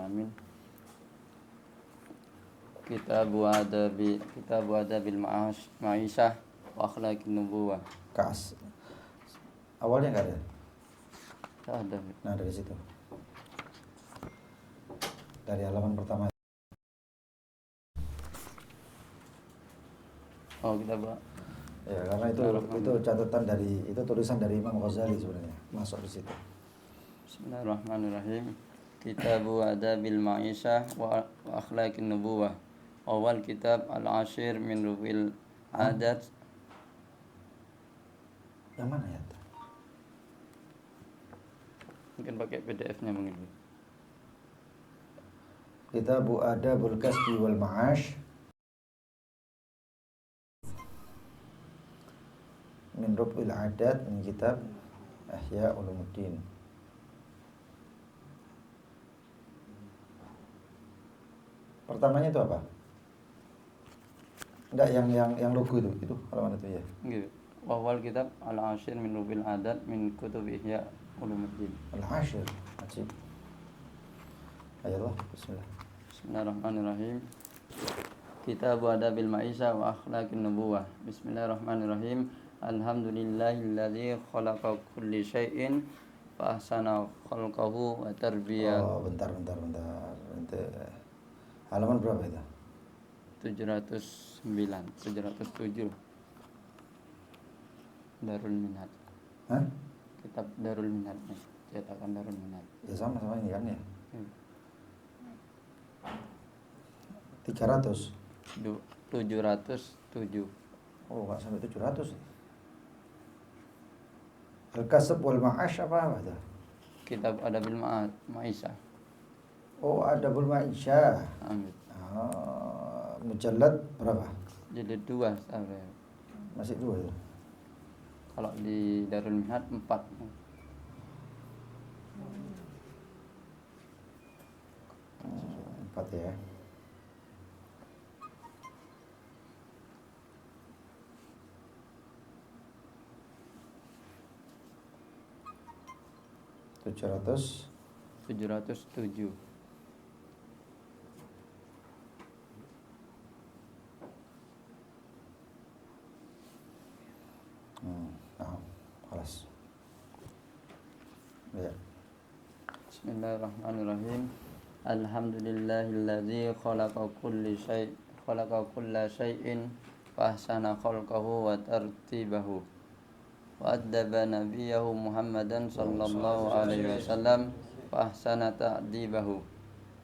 amin. Kitabu adabil ma'isah wa akhlaqin nubuwah. Awalnya nggak ada? Tak ada. Nah, dari situ. Dari halaman pertama. Oh, kita buat. Ya, karena itu catatan dari, itu tulisan dari Imam Ghazali sebenarnya, masuk di situ. Bismillahirrahmanirrahim. Kitabu adabil ma'isah wa akhlaqin nubuwah. Awal kitab al-ashir min rubil adat. Yang mana ya? Mungkin pakai PDF-nya mungkin. Kitabu adabul kasbi wal ma'ash min rubil adat min kitab Ihya Ulumuddin. Pertamanya itu apa? Enggak, yang logo itu halaman itu ya. Nggih. Awal kitab al-ashir min rubil adat min kutub Ihya Ulumuddin. Al-ashir. Ajib. Ayolah, bismillah. Bismillahirrahmanirrahim. Kitabu adabil ma'isah wa akhlaqin nubuwah. Bismillahirrahmanirrahim. Alhamdulillahilladzi khalaqa kulli syai'in fa ahsana khalqahu wa tarbiyah. Oh, bentar. Itu halaman berapa itu? 707 Darul Minhaj. Hah? Kitab Darul Minhaj, cetakan Darul Minhaj. Ya sama ini kan ya. 707. Oh, enggak sampai 700. Al-Kasb wal Ma'ash apa itu? Kitab Adabil Ma'isah. Oh, Adabul Ma'isah. Amin. Mujallad berapa? Jadi 2 sampai. Masih 2 itu. Kalau di Darul Minhaj 4. 4 ya. Tujuh 707. Kelas. Ya. Bismillahirrahmanirrahim. Alhamdulillahilladzi khalaqa kulla syai'in fa ahsana khalqahu wa tartibahu. Wa addaba nabiyahu Muhammadan sallallahu alaihi wasallam fa ahsana ta'dibahu.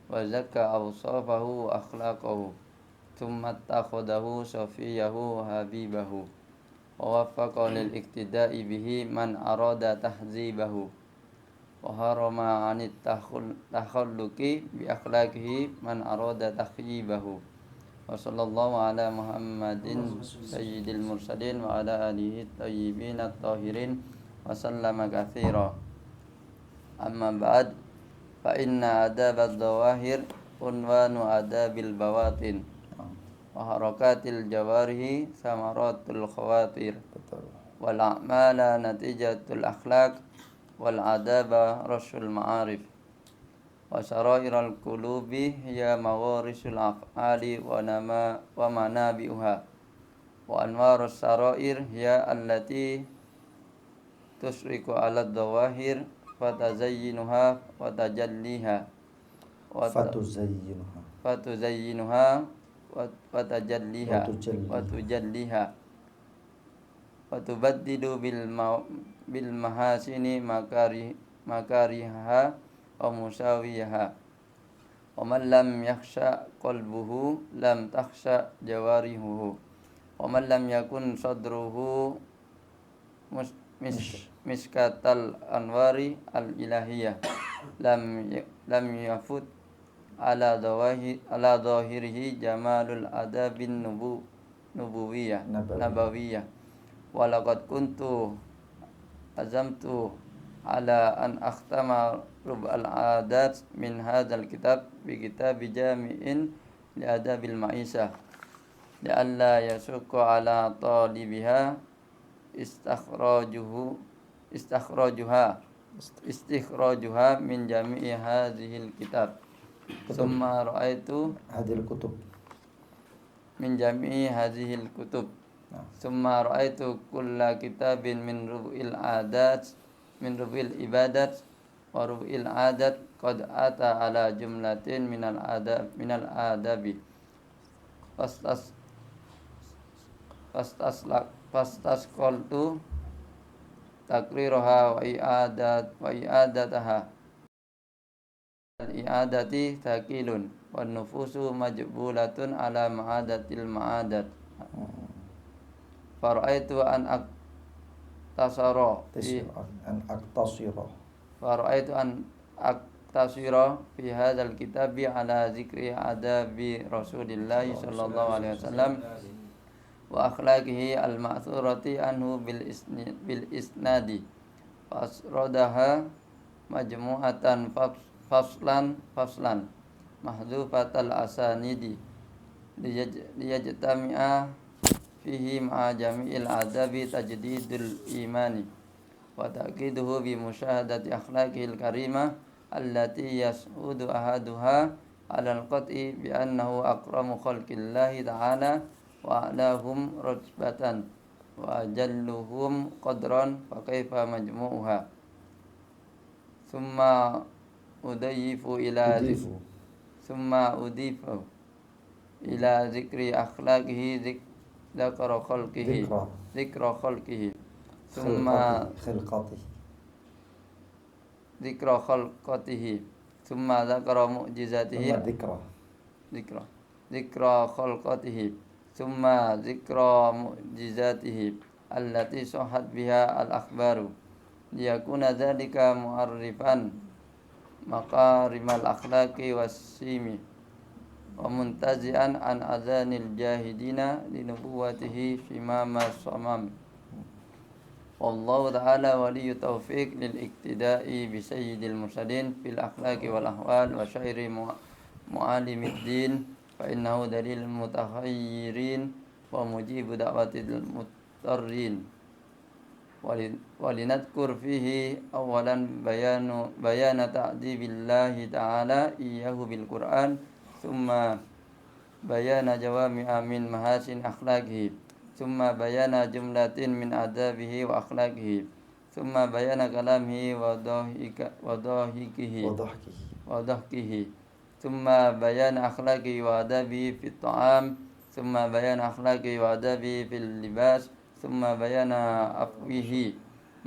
Wa zakka awsafahu wa akhlaqahu. Thumma takhadahu safiyahu habibahu. Wa waffaqa lil iktida'i bihi man arada tahzibahu. Wa harama 'anit takhalluqi bi akhlaqihi man arada takhyibahu. Wa sallallahu ala Muhammadin sayyidil mursalin wa ala alihi thayyibin at-tahirin wa sallama katsira. Amma ba'd, fa inna adabad dawahir unwanu adabil bawatin wa harakatil jawarihi samaratul khawatir. Betul. Wal a'mala natijatul akhlaq wal adaba rasul ma'arif wa syarairal qulubi hiya mawarisul af'ali wa manabi'uha wa anwarus sarair hiya allati tusriku ala dawahir wa tazayyinuha wa tajalliha fatuzayyinuha wa tajalliha wa tujalliha wa tubaddilu bil mahasini makariha wa musawiyaha. Wa man lam yakhsha qalbuhu lam takhsha jawarihuhu. Wa man lam yakun sadruhu miskatal anwari al ilahiyah lam yafut ala dhahirihi jamalul adabin nabawiyah. Walaqad kuntu azamtu ala an akhtama rub'al adat min hadzal kitab bi kitab jami'in li adabil ma'isah la'alla yasuqqa ala talibiha istikhrajuha min jami'i hadzihil kitab Summa ra'aitu hadil kutub. min jami'i hadhil kutub. Nah. Summa ra'aitu kulla kitabin min rubu'il adat min rubu'il ibadat wa rubu'il adat qad ata ala jumlatin minal adabi fastasqaltu takriroha wa i'adataha al-i'adati thaqilun wan nufusu majbulatun ala ma'adatil ma'adat fara'aitu an aktasara fi hadzal kitabi ala zikri adabi Rasulillah sallallahu alaihi wasallam wa akhlaqihi al-ma'thurati anhu bil isnadi fasradaha majmu'atan faslan mahdhufatal asanidi liyajtami'a fihi ma'a jami'il adabi tajdidul imani wa ta'kiduhu bi musyahadati akhlaqihil karimah allati yas'udu ahaduha 'alal qat'i bi annahu akramu khalqillahi ta'ala wa a'lahum rutbatan wa ajalluhum qadran fa kaifa majmu'uha summa udifu ila zikri akhlaqihi dzikra khalqihi summa dzikra khalqatihi summa dzakara mu'jizatihi dzikra khalqatihi summa dzikra mu'jizatihi allati sahhat biha al-akhbaru liyakuna dzalika mu'arrifan maqarimal akhlaqi wassimi wa muntazi'an an azanil jahidina linubuwatihi fimama samam wallahu ta'ala waliyyu taufiq lil iktida'i bi sayyidil mursalin fil akhlaqi wal ahwal wa syairi mu'alimid din fa innahu dalil mutakhayyirin wa mujibu da'watil mutarrin walinadkur fihi awalan bayana ta'dibillahi ta'ala iyyahu bil Qur'an summa bayana jawami'a min mahasin akhlaqihi summa bayana jumlatin min adabihi wa akhlaqihi summa bayana kalamihi wa dhahkihi summa bayana akhlaqihi wa adabihi fit ta'am summa bayana akhlaqihi wa adabihi fil libas summa bayana afwihi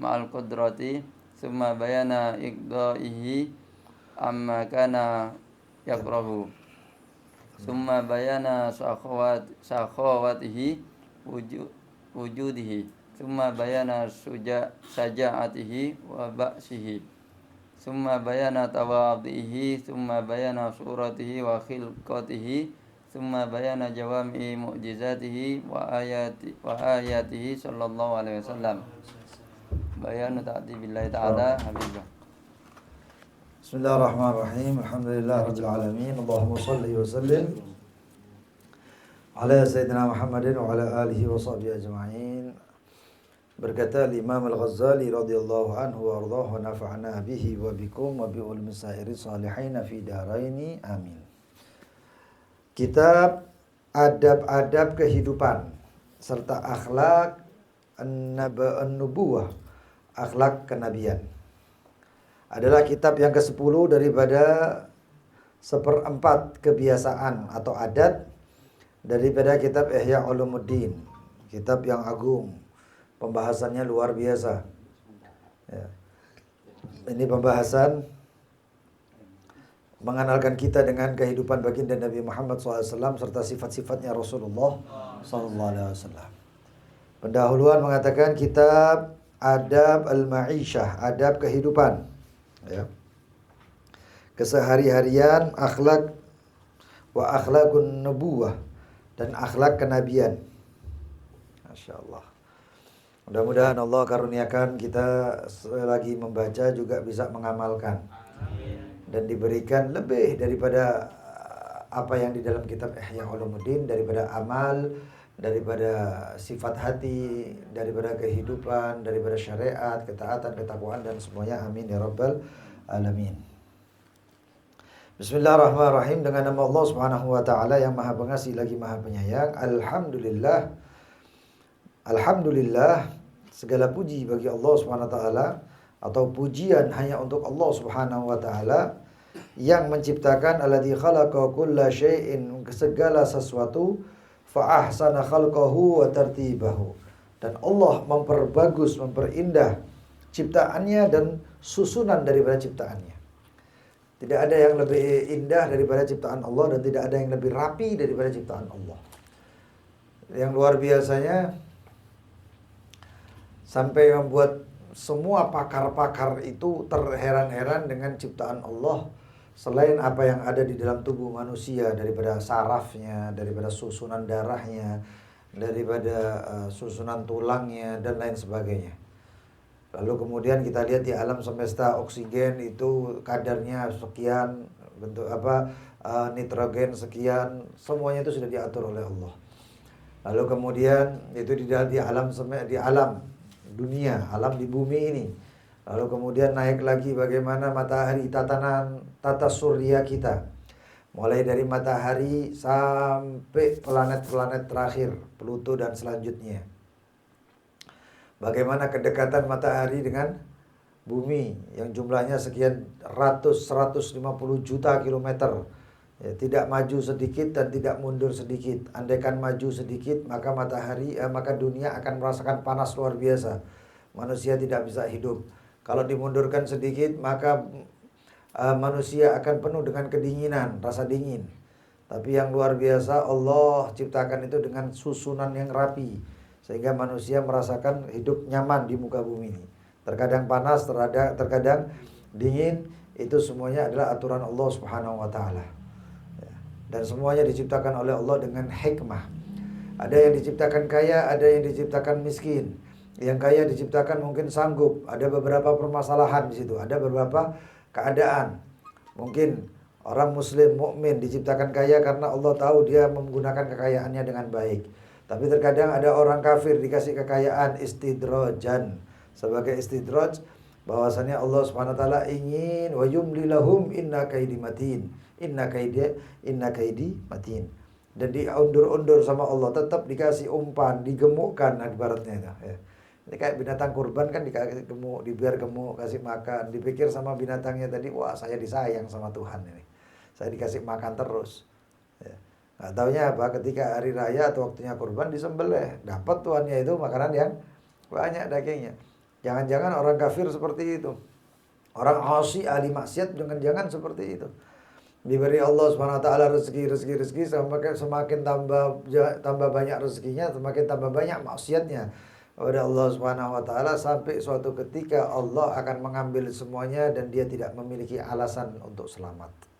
ma'al qudrati summa bayana iqda'ihi amma kana yakrahu summa bayana sakhawatihi wujudihi summa bayana saja'atihi wa ba'sihi summa bayana tawadhihi summa bayana suratihi wa khilqatihi summa bayana jawami mu'jizatihi wa ayatihi sallallahu alaihi wasallam bayanu ta'dibillahi ta'ala habibah. Bismillahirrahmanirrahim. Alhamdulillah rabbil alamin. Allahumma shalli wa sallim ala sayyidina Muhammadin wa ala alihi wa sahbihi ajma'in. Berkata Imam Al-Ghazali radhiyallahu anhu wa ardhahu wa nafa'ana bihi wa bikum wa bi ulmi sairi salihin fi daraini amin. Kitab adab-adab kehidupan serta akhlak an-nubuwah, akhlak kenabian, adalah kitab yang ke-10 daripada seperempat kebiasaan atau adat daripada kitab Ihya Ulumuddin, kitab yang agung, pembahasannya luar biasa ya. Ini pembahasan mengenalkan kita dengan kehidupan baginda Nabi Muhammad SAW serta sifat-sifatnya Rasulullah SAW. Pendahuluan mengatakan kitab adab al-ma'isyah, adab kehidupan ya. Kesehari-harian, akhlak wa akhlakun nubuwah, dan akhlak kenabian. Masya Allah. Mudah-mudahan Allah karuniakan kita selagi membaca juga bisa mengamalkan dan diberikan lebih daripada apa yang di dalam kitab Ihya Ulumuddin, daripada amal, daripada sifat hati, daripada kehidupan, daripada syariat, ketaatan, ketakwaan, dan semuanya. Amin ya rabbal alamin. Bismillahirrahmanirrahim. Dengan nama Allah Subhanahu wa taala yang Maha Pengasih lagi Maha Penyayang. Alhamdulillah. Alhamdulillah, segala puji bagi Allah Subhanahu wa taala, atau pujian hanya untuk Allah Subhanahu wa taala yang menciptakan, alladzi khalaqa kulla syai'in, segala sesuatu, fa ahsana khalqahu wa tartibahu. Dan Allah memperbagus, memperindah ciptaannya dan susunan daripada ciptaannya. Tidak ada yang lebih indah daripada ciptaan Allah, dan tidak ada yang lebih rapi daripada ciptaan Allah. Yang luar biasanya, sampai membuat semua pakar-pakar itu terheran-heran dengan ciptaan Allah. Selain apa yang ada di dalam tubuh manusia, daripada sarafnya, daripada susunan darahnya, daripada susunan tulangnya, dan lain sebagainya. Lalu kemudian kita lihat di alam semesta, oksigen itu kadarnya sekian, bentuk nitrogen sekian, semuanya itu sudah diatur oleh Allah. Lalu kemudian itu di alam dunia, alam di bumi ini. Lalu kemudian naik lagi bagaimana matahari, tata surya kita. Mulai dari matahari sampai planet-planet terakhir, Pluto dan selanjutnya. Bagaimana kedekatan matahari dengan bumi yang jumlahnya sekian 150 juta kilometer. Ya, tidak maju sedikit dan tidak mundur sedikit. Andaikan maju sedikit, maka maka dunia akan merasakan panas luar biasa. Manusia tidak bisa hidup. Kalau dimundurkan sedikit, maka manusia akan penuh dengan kedinginan, rasa dingin. Tapi yang luar biasa, Allah ciptakan itu dengan susunan yang rapi, sehingga manusia merasakan hidup nyaman di muka bumi ini. Terkadang panas, terkadang dingin, itu semuanya adalah aturan Allah Subhanahu wa taala. Dan semuanya diciptakan oleh Allah dengan hikmah. Ada yang diciptakan kaya, ada yang diciptakan miskin. Yang kaya diciptakan mungkin sanggup, ada beberapa permasalahan di situ, ada beberapa keadaan. Mungkin orang muslim mukmin diciptakan kaya karena Allah tahu dia menggunakan kekayaannya dengan baik. Tapi terkadang ada orang kafir dikasih kekayaan istidrojan, sebagai istidraj, bahwasannya Allah Subhanahu wa taala ingin wa yumli lahum inna kaidi matin. Inna kaidi matin. Dan diundur-undur sama Allah, tetap dikasih umpan, digemukkan ibaratnya itu, ya. Ini kayak binatang kurban kan, dikasih gemuk, dibiar gemuk, kasih makan, dipikir sama binatangnya tadi, wah saya disayang sama Tuhan ini. Saya dikasih makan terus. Ya. Nah, taunya apa? Ketika hari raya atau waktunya kurban disembelih, dapat tuannya itu makanan yang banyak dagingnya. Jangan-jangan orang kafir seperti itu. Orang asi ahli maksiat jangan-jangan seperti itu. Diberi Allah Subhanahu wa taala rezeki, semakin tambah banyak rezekinya, semakin tambah banyak maksiatnya kepada Allah Subhanahu wa taala, sampai suatu ketika Allah akan mengambil semuanya dan dia tidak memiliki alasan untuk selamat.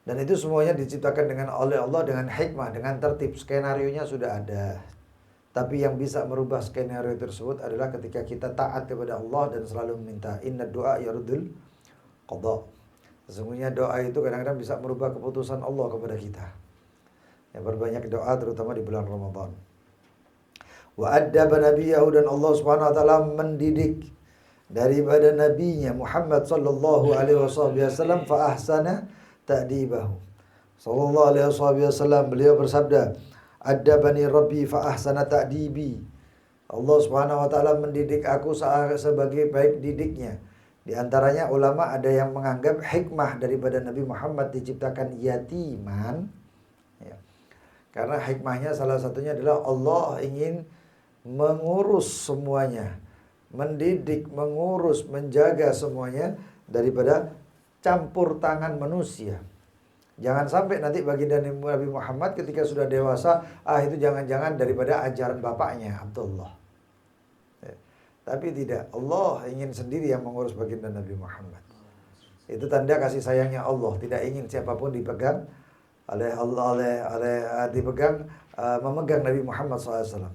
Dan itu semuanya diciptakan oleh Allah dengan hikmah, dengan tertib. Skenarionya sudah ada. Tapi yang bisa merubah skenario tersebut adalah ketika kita taat kepada Allah dan selalu meminta. Inna doa yarudul qadha. Sesungguhnya doa itu kadang-kadang bisa merubah keputusan Allah kepada kita. Ya, berbanyak doa terutama di bulan Ramadan. Wa addaba nabiyahu, dan Allah Subhanahu wa taala mendidik daripada nabinya Muhammad sallallahu alaihi wasallam, fa ahsana ta'dibahu. Sallallahu alaihi wasallam, beliau bersabda, "Addabani Rabbi fa ahsana ta'dibi." Allah Subhanahu wa taala mendidik aku sebagai baik didiknya. Di antaranya ulama ada yang menganggap hikmah daripada Nabi Muhammad diciptakan yatiman, ya. Karena hikmahnya salah satunya adalah Allah ingin mengurus semuanya, mendidik, mengurus, menjaga semuanya daripada campur tangan manusia. Jangan sampai nanti baginda Nabi Muhammad ketika sudah dewasa, itu jangan-jangan daripada ajaran bapaknya Abdullah. Tapi tidak, Allah ingin sendiri yang mengurus baginda Nabi Muhammad. Itu tanda kasih sayangnya Allah, tidak ingin siapapun dipegang oleh Allah, memegang Nabi Muhammad SAW.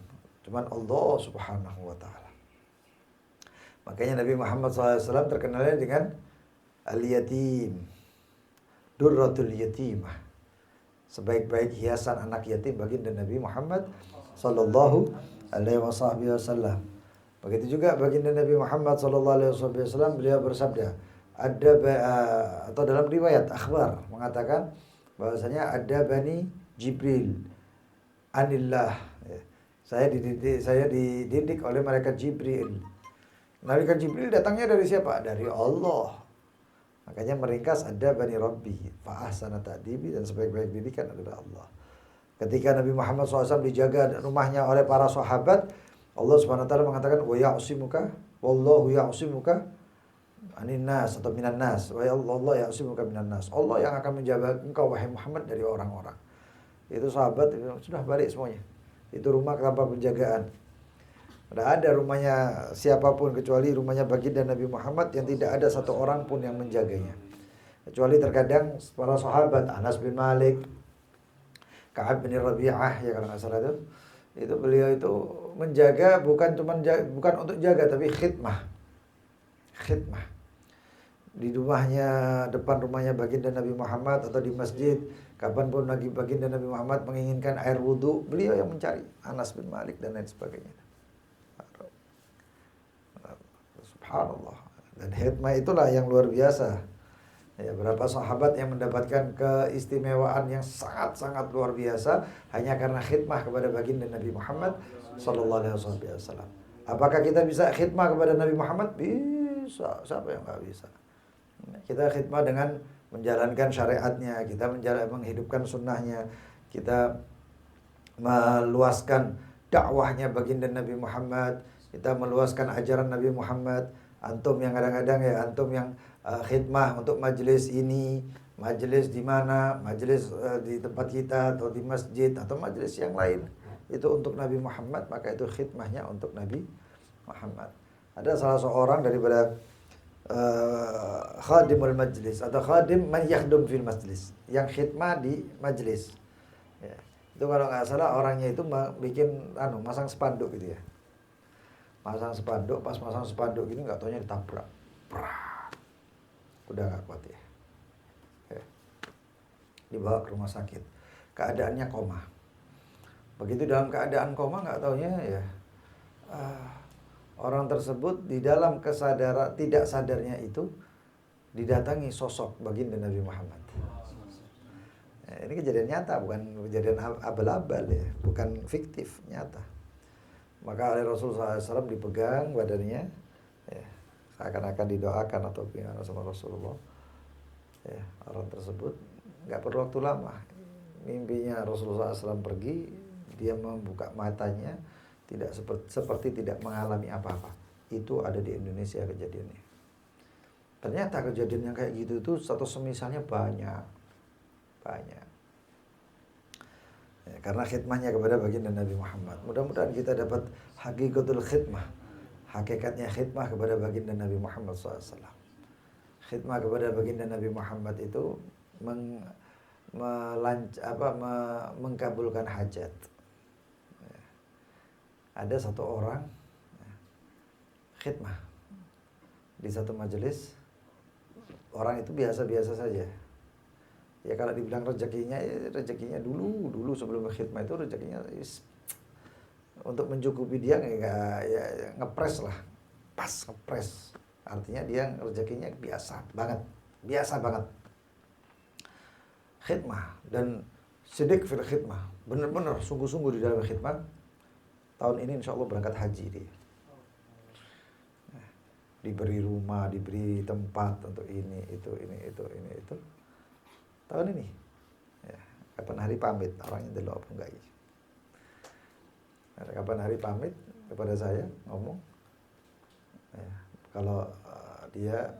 Cuman Allah Subhanahu wa taala. Makanya Nabi Muhammad SAW terkenalnya dengan al-yatim, durratul yatimah, sebaik-baik hiasan anak yatim baginda Nabi Muhammad sallallahu alaihi wasallam. Begitu juga baginda Nabi Muhammad sallallahu alaihi wasallam, beliau bersabda, ada atau dalam riwayat akhbar mengatakan bahwasanya ada Bani Jibril anillah. Saya dididik oleh malaikat Jibril. Malaikat Jibril datangnya dari siapa? Dari Allah. Makanya meringkas ada Bani Rabbi fa ahsana ta'dibi, dan sebaik-baik didikan adalah Allah. Ketika Nabi Muhammad SAW dijaga rumahnya oleh para sahabat, Allah Subhanahu wa taala mengatakan wa ya'simuka wallahu ya'simuka anin nas atau minan nas. Wa Allah ya'simuka minan nas. Allah yang akan menjaga engkau wahai Muhammad dari orang-orang. Itu sahabat sudah balik semuanya. Itu rumah tanpa penjagaan. Tidak ada rumahnya siapapun kecuali rumahnya baginda Nabi Muhammad yang tidak ada satu orang pun yang menjaganya. Kecuali terkadang para sahabat, Anas bin Malik, Ka'ab bin Rabi'ah, ya kalau nggak salah itu beliau itu menjaga bukan untuk jaga tapi khidmah. Di rumahnya, depan rumahnya baginda Nabi Muhammad atau di masjid, kapanpun lagi baginda Nabi Muhammad menginginkan air wudhu, beliau yang mencari, Anas bin Malik dan lain sebagainya. Subhanallah. Dan hikmah itulah yang luar biasa. Ya, berapa sahabat yang mendapatkan keistimewaan yang sangat-sangat luar biasa hanya karena khidmah kepada baginda Nabi Muhammad sallallahu alaihi wasallam. Apakah kita bisa khidmah kepada Nabi Muhammad? Bisa. Siapa yang enggak bisa? Kita khidmah dengan menjalankan syariatnya, kita menghidupkan sunnahnya, kita meluaskan dakwahnya baginda Nabi Muhammad, kita meluaskan ajaran Nabi Muhammad. Antum yang kadang-kadang ya, antum yang khidmah untuk majelis ini, majelis di mana, majelis di tempat kita atau di masjid atau majelis yang lain, itu untuk Nabi Muhammad, maka itu khidmahnya untuk Nabi Muhammad. Ada salah seorang daripada khadimul majlis atau khadim man yakhdum fil majlis, yang khidmah di majlis. Ya. Itu kalau nggak salah orangnya itu bikin masang spanduk gitu ya. Pasang spanduk, pas pasang spanduk gini nggak taunya ditabrak. Udah nggak kuat ya. Dibawa ke rumah sakit. Keadaannya koma. Begitu dalam keadaan koma nggak taunya ya. Orang tersebut di dalam kesadaran tidak sadarnya itu didatangi sosok baginda Nabi Muhammad. Ini kejadian nyata, bukan kejadian abal-abal ya, bukan fiktif, nyata. Maka oleh Rasulullah SAW dipegang badannya, ya, seakan-akan didoakan atau gimana sama Rasulullah. Ya, orang tersebut nggak perlu waktu lama, mimpinya Rasulullah SAW pergi, dia membuka matanya, tidak seperti tidak mengalami apa-apa. Itu ada di Indonesia kejadiannya. Ternyata kejadian yang kayak gitu itu satu semisalnya banyak. Ya, karena khidmahnya kepada baginda Nabi Muhammad. Mudah-mudahan kita dapat hakikatul khidmah. Hakikatnya khidmah kepada baginda Nabi Muhammad SAW. Khidmah kepada baginda Nabi Muhammad itu mengkabulkan hajat. Ya. Ada satu orang khidmah di satu majelis. Orang itu biasa-biasa saja. Ya kalau dibilang rezekinya dulu sebelum khidmah itu rezekinya untuk mencukupi dia ya ngepres lah, pas ngepres. Artinya dia rezekinya biasa banget. Khidmah dan sidik fil khidmah, benar-benar sungguh-sungguh di dalam khidmah. Tahun ini insya Allah berangkat haji dia. Diberi rumah, diberi tempat untuk ini itu. Tahun ini, ya, kapan hari pamit orangnya dulu apa enggak ya? Kapan hari pamit kepada saya ngomong, ya, kalau dia,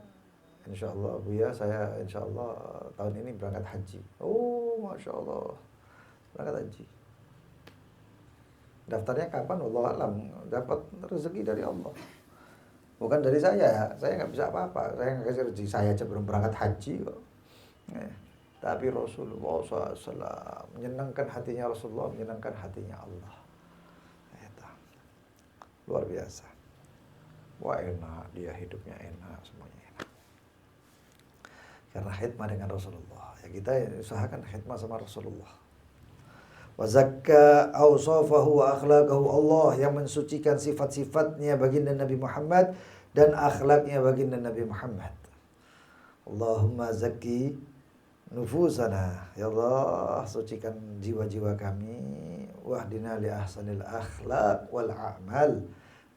insya Allah Buya saya insya Allah tahun ini berangkat haji. Oh masya Allah berangkat haji. Daftarnya kapan? Wallahu alam. Dapat rezeki dari Allah. Bukan dari saya nggak bisa apa-apa. Saya nggak kasih rezeki, saya aja belum berangkat haji kok. Ya. Tapi Rasulullah SAW menyenangkan hatinya Rasulullah, menyenangkan hatinya Allah. Luar biasa. Wah enak, dia hidupnya enak, semuanya enak. Karena khidmah dengan Rasulullah. Ya kita usahakan khidmah sama Rasulullah. Wa zakka awsafahu wa akhlaqahu, Allah yang mensucikan sifat-sifatnya baginda Nabi Muhammad dan akhlaknya baginda Nabi Muhammad. Allahumma zakki nufusana. Ya Allah, sucikan jiwa-jiwa kami. Wahdina li ahsanil akhlaq wal a'mal.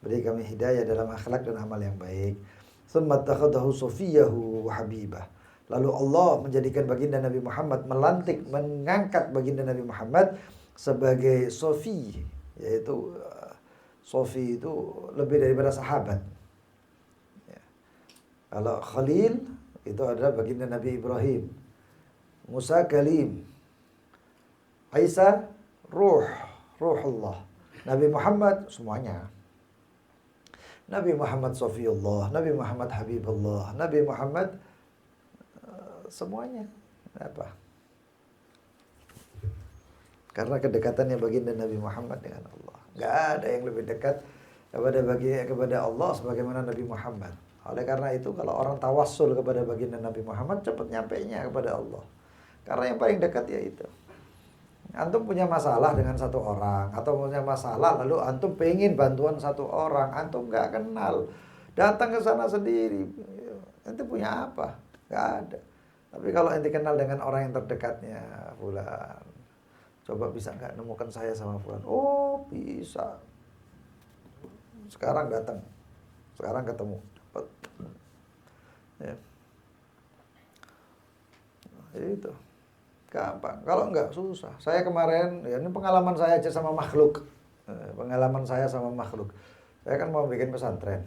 Beri kami hidayah dalam akhlak dan amal yang baik. Tsumma takhadahu safiyahu wa habibah. Lalu Allah menjadikan baginda Nabi Muhammad, mengangkat baginda Nabi Muhammad sebagai sofi, yaitu sofi itu lebih daripada sahabat. Ya. Kalau Khalil itu adalah baginda Nabi Ibrahim, Musa kalim, Isa ruhullah, Nabi Muhammad semuanya. Nabi Muhammad Sofiullah, Nabi Muhammad Habibullah, Nabi Muhammad semuanya. Apa? Karena kedekatannya baginda Nabi Muhammad dengan Allah. Gak ada yang lebih dekat kepada Allah sebagaimana Nabi Muhammad. Oleh karena itu kalau orang tawassul kepada baginda Nabi Muhammad, cepat nyampainya kepada Allah. Karena yang paling dekat ya itu. Antum punya masalah dengan satu orang, atau punya masalah lalu antum pengen bantuan satu orang, antum gak kenal, datang ke sana sendiri, ente punya apa? Gak ada. Tapi kalau ente kenal dengan orang yang terdekatnya, fulan, coba bisa gak nemukan saya sama fulan? Oh bisa. Sekarang datang, sekarang ketemu, dapat. Ya. Itu gampang. Kalau enggak susah. Saya kemarin, ya ini pengalaman saya aja sama makhluk. Pengalaman saya sama makhluk. Saya kan mau bikin pesantren.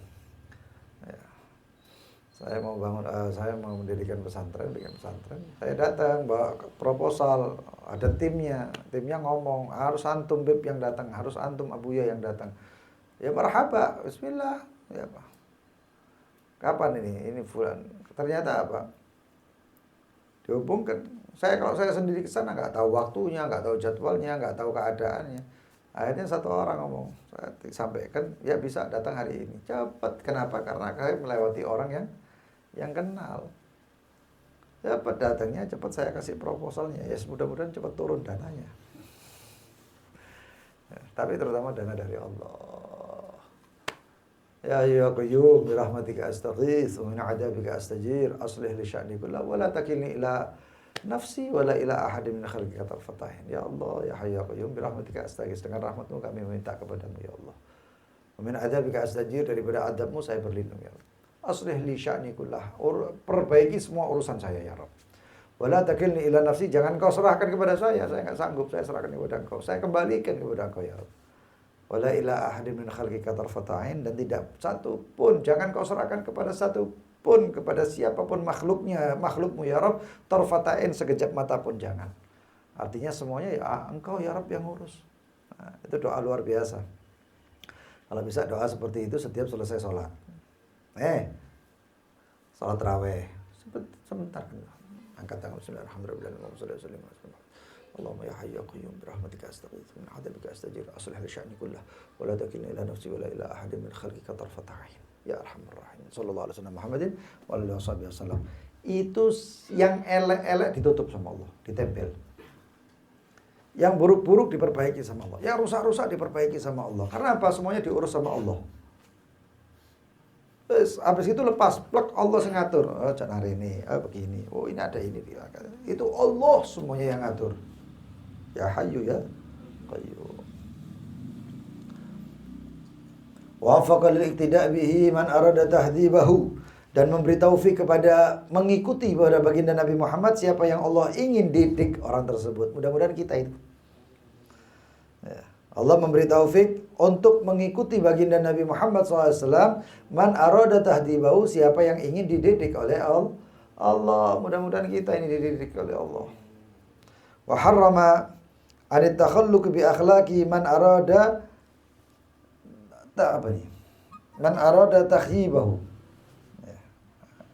Ya. Saya mau mendirikan pesantren, bikin pesantren. Saya datang bawa proposal, ada timnya ngomong, harus antum Beb yang datang, harus antum Abuya yang datang. Ya marhaba, bismillah. Ya apa? Kapan ini? Ini fulan. Ternyata apa? Dihubungkan. Kalau saya sendiri ke sana nggak tahu waktunya, nggak tahu jadwalnya, nggak tahu keadaannya. Akhirnya satu orang ngomong, saya sampaikan, ya bisa datang hari ini. Cepat. Kenapa? Karena saya melewati orang yang kenal. Cepat datangnya, cepat saya kasih proposalnya. Ya mudah-mudahan cepat turun dananya. Ya, tapi terutama dana dari Allah. Ya ayyuhal qayyum bi rahmatika astaghits wa min 'adzabika astajir aslih li sya'ni kullahu wa la takilni ila nafsi wala ila ahadin min khalqika tarfatahin. Ya Allah, ya hayyu ya qayyum bi rahmatika astaghits, dengan rahmat-Mu kami meminta kepadamu ya Allah. Wa min adzabika astajir, daripada adab-Mu saya berlindung ya Allah. Aslih li sya'ni kullah, perbaiki semua urusan saya ya Rabb. Wala takilni ila nafsi, jangan kau serahkan kepada saya enggak sanggup, saya serahkan kepada Engkau. Saya kembalikan kepada Engkau ya Rabb. Wala ila ahadin min khalqika tarfatahin, dan tidak satu pun, jangan kau serahkan kepada satu pun, kepada siapapun makhlukmu ya Rabb, tarfatain, sekejap mata pun jangan. Artinya semuanya ya Engkau ya Rabb yang ngurus. Nah, itu doa luar biasa. Kalau bisa doa seperti itu setiap selesai sholat. Sholat raweh sebentar, angkat tangan, bismillahirrahmanirrahim. Allahumma ya hayyu ya qayyum bi rahmatika astaghits min 'adzabika astajir aslih li sya'ni kullah wa la takilni ila nafsi wa la ila ahadin min khalqika tarfata 'ain. Ya arhamar rahimin. Sallallahu alaihi wasallam Muhammadin wa alihi wasallam. Itu yang elek-elek ditutup sama Allah, ditempel. Yang buruk-buruk diperbaiki sama Allah. Yang rusak-rusak diperbaiki sama Allah. Karena apa? Semuanya diurus sama Allah. Terus habis itu lepas, plek, Allah yang ngatur. Oh, jangan hari ini, begini. Oh, ini ada ini. Itu Allah semuanya yang ngatur. Ya hayyu ya qayyum. Wafaqa lil iqtida' bihi man arada tahdzibahu, dan memberi taufik kepada mengikuti pada baginda Nabi Muhammad siapa yang Allah ingin didik orang tersebut. Mudah-mudahan kita itu. Ya. Allah memberi taufik untuk mengikuti baginda Nabi Muhammad SAW. Man arada tahdzibahu, siapa yang ingin dididik oleh Allah. Mudah-mudahan kita ini dididik oleh Allah. Wa harrama anit takhalluq bi akhlaqi man arada man arada takhyibahu. Ya,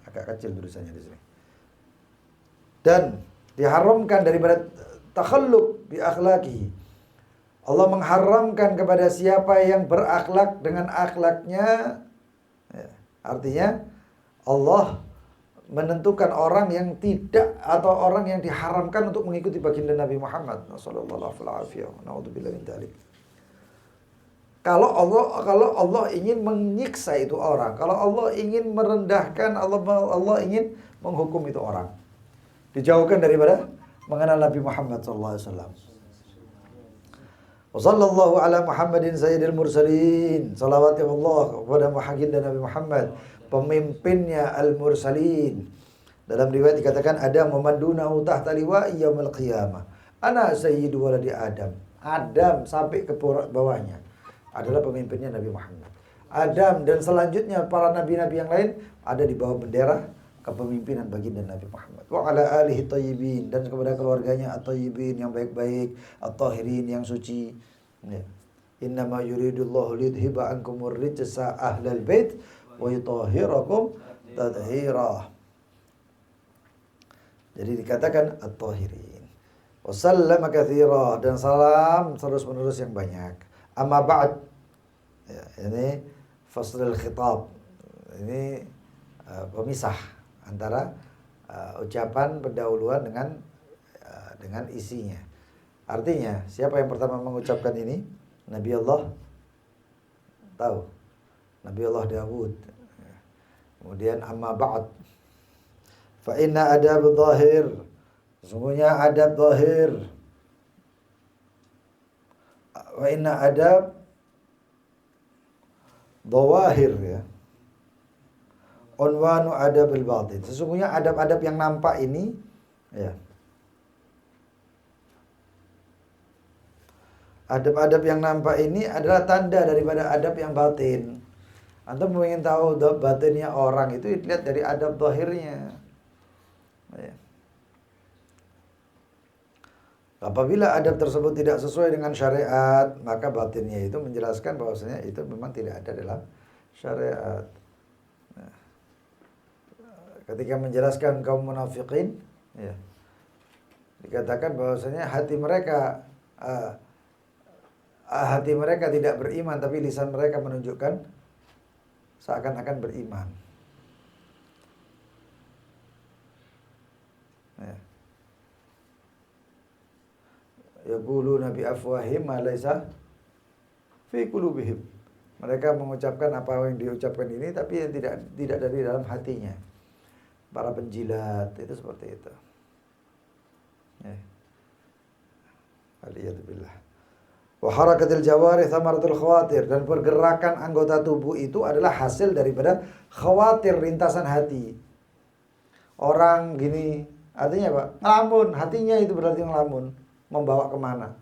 agak kecil tulisannya di sini. Dan diharamkan daripada takhalluq bi akhlaqi. Allah mengharamkan kepada siapa yang berakhlak dengan akhlaknya. Ya, artinya Allah menentukan orang yang tidak, atau orang yang diharamkan untuk mengikuti baginda Nabi Muhammad sallallahu alaihi wasallam. Naudzubillah min dzalik. Kalau Allah ingin menyiksa itu orang, kalau Allah ingin merendahkan, Allah ingin menghukum itu orang. Dijauhkan daripada mengenal Nabi Muhammad sallallahu alaihi wasallam. Wa sallallahu ala Muhammadin sayyidil mursalin. Salawat Allah kepada Muhammad dan Nabi Muhammad, pemimpinnya al-mursalin. Dalam riwayat dikatakan ada memandunahu tahta liwa'i yaumil qiyamah. Ana sayyidu waladi Adam. Adam sampai ke bawahnya adalah pemimpinnya Nabi Muhammad. Adam dan selanjutnya para nabi-nabi yang lain ada di bawah bendera kepemimpinan baginda Nabi Muhammad. Wa ala alihi thayyibin, dan kepada keluarganya at-thayyibin yang baik-baik, at-tahirin yang suci. Ya. Innama yuridullahu liyudhiba ankumur rijsa ahlal bait wa yutahhirakum tathira. Jadi dikatakan at-tahirin. Wa sallama katsira, dan salam terus-menerus yang banyak. Amma ba'd, ya, ini faslul khitab, ini pemisah antara ucapan pendahuluan dengan isinya. Artinya, siapa yang pertama mengucapkan ini? Nabi Allah, tahu, Nabi Allah Dawud. Kemudian amma ba'd, fa inna adab dhahir, sesungguhnya adab dhahir. Wa inna adab dhawahir, ya. Unwanu adabil batin. Sesungguhnya adab-adab yang nampak ini, ya. Adab-adab yang nampak ini adalah tanda daripada adab yang batin. Antum ingin tahu batinnya orang itu dilihat dari adab zahirnya. Ya. Apabila adab tersebut tidak sesuai dengan syariat, maka batinnya itu menjelaskan bahwasanya itu memang tidak ada dalam syariat. Nah, ketika menjelaskan kaum munafikin, ya, dikatakan bahwasanya hati mereka tidak beriman, tapi lisan mereka menunjukkan seakan-akan beriman. Ya. Yaquluna bi afwahim ma laysa fi qulubihim. Mereka mengucapkan apa yang diucapkan ini tapi yang tidak dari dalam hatinya. Para penjilat itu seperti itu. Ya. Aliyadzubillah. Wa harakatil jawarih thamaratul khawatir, dan pergerakan anggota tubuh itu adalah hasil daripada khawatir, rintasan hati. Orang gini, artinya apa? Ngelamun, hatinya itu berarti ngelamun. Membawa kemana?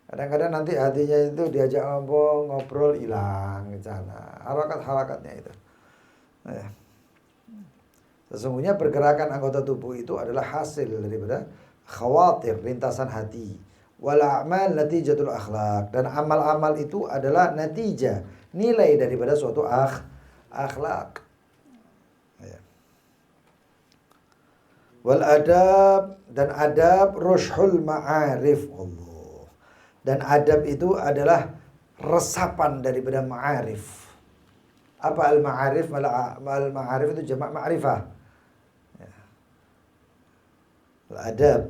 Kadang-kadang nanti hatinya itu diajak ngobrol hilang di sana. Harakat-harakatnya itu. Nah, sesungguhnya pergerakan anggota tubuh itu adalah hasil daripada khawatir, rintasan hati. Wal a'mal natijatul akhlaq, dan amal-amal itu adalah natijah, nilai daripada suatu akhlak. Ya. Wal adab, dan adab rushul ma'arif Allah. Dan adab itu adalah resapan daripada ma'arif. Apa al-ma'arif? Al-ma'arif itu jamak ma'rifah. Ya. Al-adab.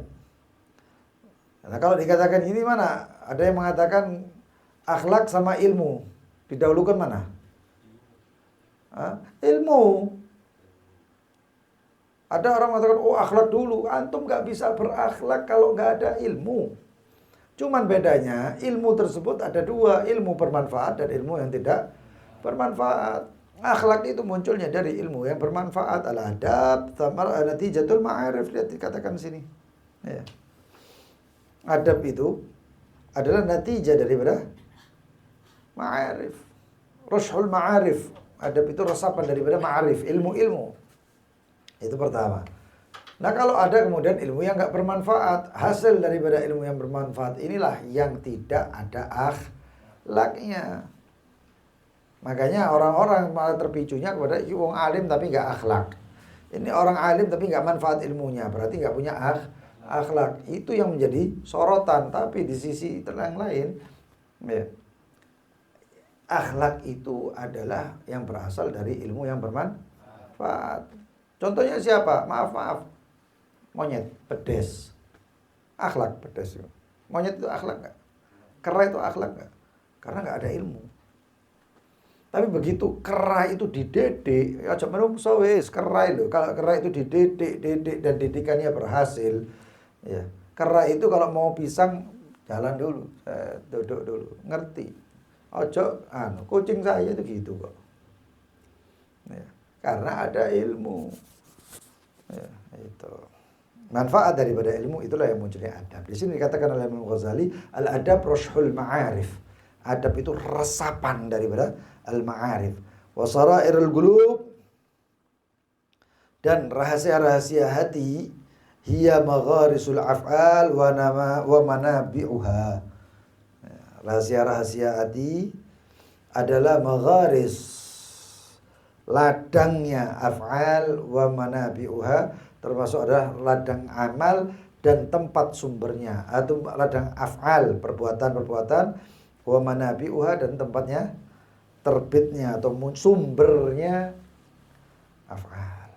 Nah, kalau dikatakan ini mana? Ada yang mengatakan akhlak sama ilmu. Didahulukan mana? Ilmu. Ada orang mengatakan, oh akhlak dulu. Antum gak bisa berakhlak kalau gak ada ilmu. Cuman bedanya, ilmu tersebut ada dua. Ilmu bermanfaat dan ilmu yang tidak bermanfaat. Akhlak itu munculnya dari ilmu yang bermanfaat. Al-adab, natijatul ma'arif. Lihat dikatakan sini. Ya. Adab itu adalah natijah daripada ma'arif. Rushul ma'arif. Adab itu resapan daripada ma'arif. Ilmu-ilmu. Itu pertama. Nah, kalau ada kemudian ilmu yang gak bermanfaat, hasil daripada ilmu yang bermanfaat inilah yang tidak ada akhlaknya. Makanya orang-orang malah terpicunya kepada wong alim tapi gak akhlak. Ini orang alim tapi gak manfaat ilmunya, berarti gak punya akhlak. Itu yang menjadi sorotan. Tapi di sisi yang lain, ya, akhlak itu adalah yang berasal dari ilmu yang bermanfaat. Contohnya siapa? Maaf. Monyet, pedes. Akhlak pedes. Monyet itu akhlak enggak? Kera itu akhlak enggak? karena nggak ada ilmu. Tapi begitu kera itu dididik, aja menungso wis kera itu. Kalau kera itu dididik dan didikannya berhasil, ya. Kera itu kalau mau pisang jalan dulu, duduk dulu, ngerti. Ojo kucing saya itu gitu kok. Ya, karena ada ilmu. Ya, itu. Manfaat daripada ilmu itulah yang munculnya adab. Di sini dikatakan oleh Imam Ghazali, al-adab roshul ma'arif. Adab itu resapan daripada al-ma'arif. Wa sarairul qulub, dan rahasia-rahasia hati, hiya magharisul af'al wa manabi'uha. Rahasia-rahasia hati adalah magharis, ladangnya af'al wa manabi'uha, termasuk adalah ladang amal dan tempat sumbernya, atau ladang af'al, perbuatan-perbuatan, wa manabi'uha, dan tempatnya terbitnya atau sumbernya af'al.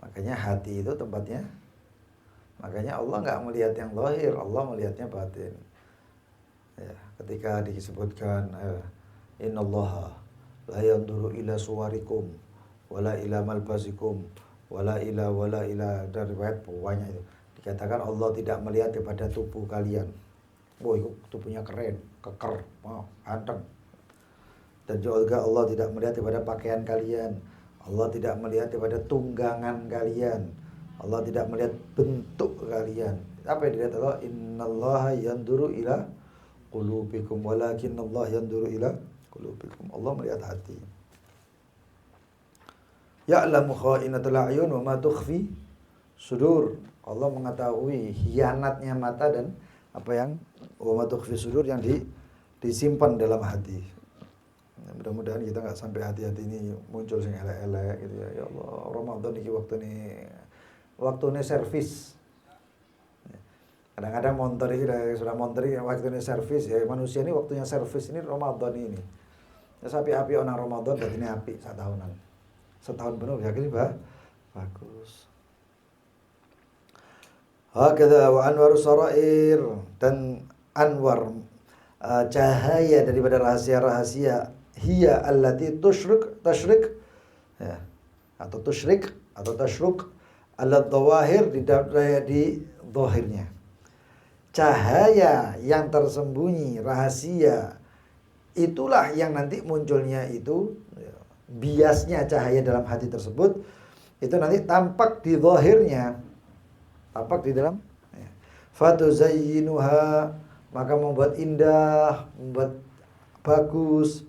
Makanya hati itu tempatnya, makanya Allah nggak melihat yang zahir, Allah melihatnya batin. Ya, ketika disebutkan innallaha la yanzuru ila suwarikum wala ila malbasikum wala ila, dari riwayat banyak itu dikatakan Allah tidak melihat kepada tubuh kalian. Itu tubuhnya keren, keker, ganteng. Dan juga Allah tidak melihat kepada pakaian kalian. Allah tidak melihat kepada tunggangan kalian. Allah tidak melihat bentuk kalian. Apa yang dilihat Allah? Innallaha yanzuru ila qulubikum walakinnallaha yanzuru ila qulubikum. Allah melihat hati. Ya'lamu kha'inatul a'yun wa ma tukhfi sudur. Allah mengetahui hianatnya mata dan apa yang wa ma tukhfi sudur, yang disimpan dalam hati. Mudah-mudahan kita nggak sampai hati-hati ini muncul sing elek-elek gitu ya. Ya Allah, Ramadan iki waktune servis. Kadang-kadang montor ini sudah montor ini waktunya servis ya. Manusia ini waktunya servis ini Ramadan ini. Ya api-api orang Ramadan dan ini api setahun penuh ya gini bagus. Hakadha wa anwaru sarair, dan anwar cahaya daripada rahasia-rahasia, hiya allati tusyrik ya, atau tashruk ala dhawahir, di zahirnya. Cahaya yang tersembunyi, rahasia, itulah yang nanti munculnya itu biasnya cahaya dalam hati tersebut itu nanti tampak di zahirnya, tampak di dalam fatuzayyinuha, maka membuat indah, membuat bagus,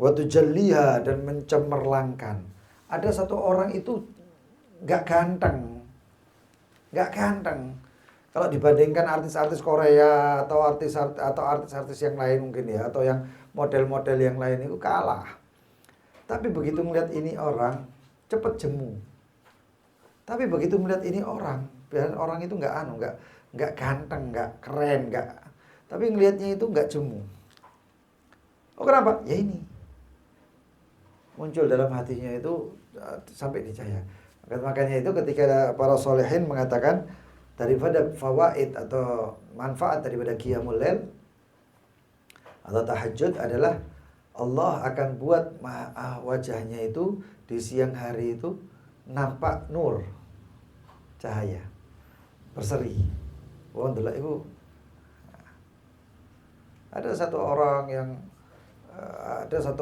wa tujalliha, dan mencemerlangkan. Ada satu orang itu gak ganteng. Kalau dibandingkan artis-artis Korea atau artis-artis yang lain mungkin ya, atau yang model-model yang lain itu kalah. Tapi begitu melihat ini orang cepet jemu. Tapi begitu melihat ini orang itu nggak ganteng, nggak keren, tapi ngelihatnya itu nggak jemu. Oh kenapa? Ya ini muncul dalam hatinya itu sampai dicahaya. Makanya itu ketika para solehin mengatakan daripada fawaid atau manfaat daripada qiyamul lail atau tahajud adalah Allah akan buat wajahnya itu di siang hari itu nampak nur, cahaya, berseri. Ndelok iku. Ada satu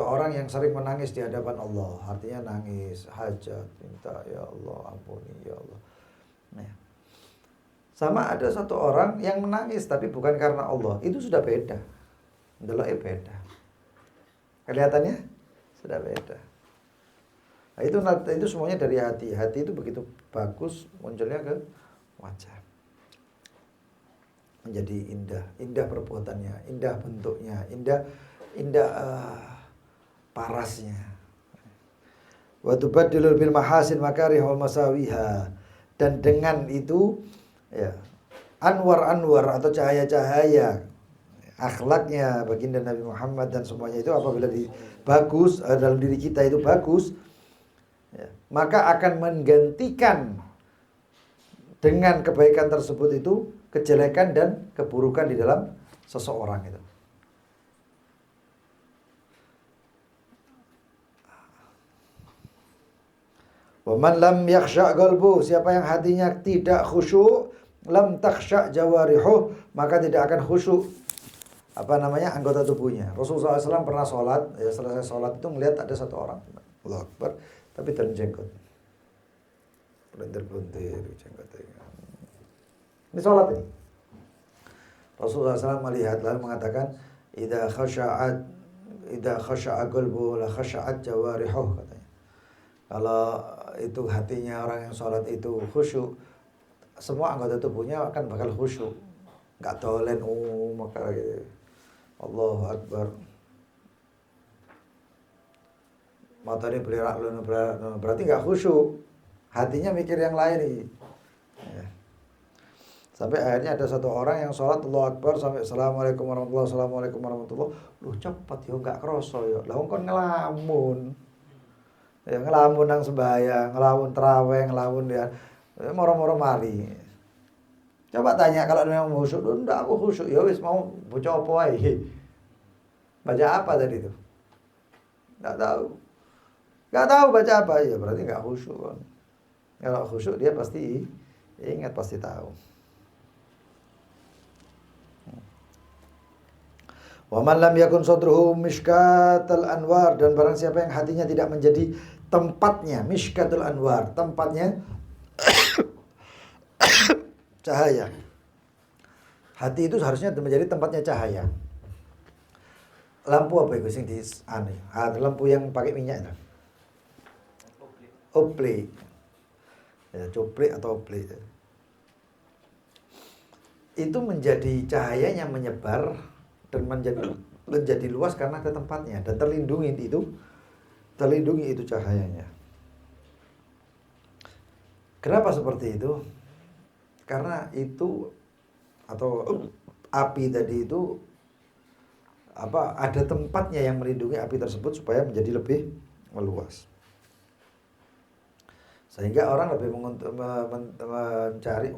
orang yang sering menangis di hadapan Allah. Artinya nangis, hajat, minta ya Allah ampuni ya Allah. Nah. Sama ada satu orang yang menangis tapi bukan karena Allah. Itu sudah beda. Ndeloknya beda. Kelihatannya sudah beda. Nah, itu semuanya dari hati. Hati itu begitu bagus munculnya ke wajah. Menjadi indah perbuatannya, indah bentuknya, indah parasnya. Wa tubaddilul bil mahasin makarih wal masawiha. Dan dengan itu ya, anwar atau cahaya-cahaya akhlaknya baginda Nabi Muhammad dan semuanya itu apabila bagus dalam diri kita itu bagus ya, maka akan menggantikan dengan kebaikan tersebut itu kejelekan dan keburukan di dalam seseorang itu. Wa man lam yakhsha' qalbu, siapa yang hatinya tidak khusyuk, lam takhsha' jawarihuh, maka tidak akan khusyuk anggota tubuhnya. Rasulullah SAW pernah sholat, ya selesai sholat itu melihat ada satu orang, Allahu Akbar, tapi terjenggot, belentir-belentir jenggotnya. Ini sholat ini. Rasulullah SAW melihat lalu mengatakan, idza khasha'a qalbu la khasha'at jawarihuh, katanya. Kalau itu hatinya orang yang sholat itu khusyuk, semua anggota tubuhnya akan bakal khusyuk, nggak dolen, maka gitu. Allahu Akbar. Matanya belerak, berarti nggak khusyuk, hatinya mikir yang lain nih. Ya. Sampai akhirnya ada satu orang yang sholat Allahu Akbar sampai Assalamualaikum warahmatullahi wabarakatuh, Assalamualaikum warahmatullahi wabarakatuh. Loh cepet ya, nggak kroso ya. Lah kon ngelamun. Ya ngelamun nang sembahyang, ngelamun terawih, ngelamun ya moro-moro mari. Coba tanya kalau memang khusyuk, ndak aku khusyuk. Ya wis mau baca apa wae. Baca apa tadi itu? Nggak tahu. Nggak tahu baca apa, ya berarti nggak khusyuk kan. Kalau khusyuk dia pasti ingat, pasti tahu. Wa man lam yakun sadruhu mishkatal anwar, dan barang siapa yang hatinya tidak menjadi tempatnya mishkatul anwar, tempatnya cahaya. Hati itu harusnya menjadi tempatnya cahaya. Lampu apa itu sing di lampu yang pakai minyak itu? Ople. Ya, cople atau ople. Itu menjadi cahayanya menyebar dan menjadi luas karena ada tempatnya dan terlindungi itu cahayanya. Kenapa seperti itu? Karena itu atau api tadi itu ada tempatnya yang melindungi api tersebut supaya menjadi lebih meluas. Sehingga orang lebih mencari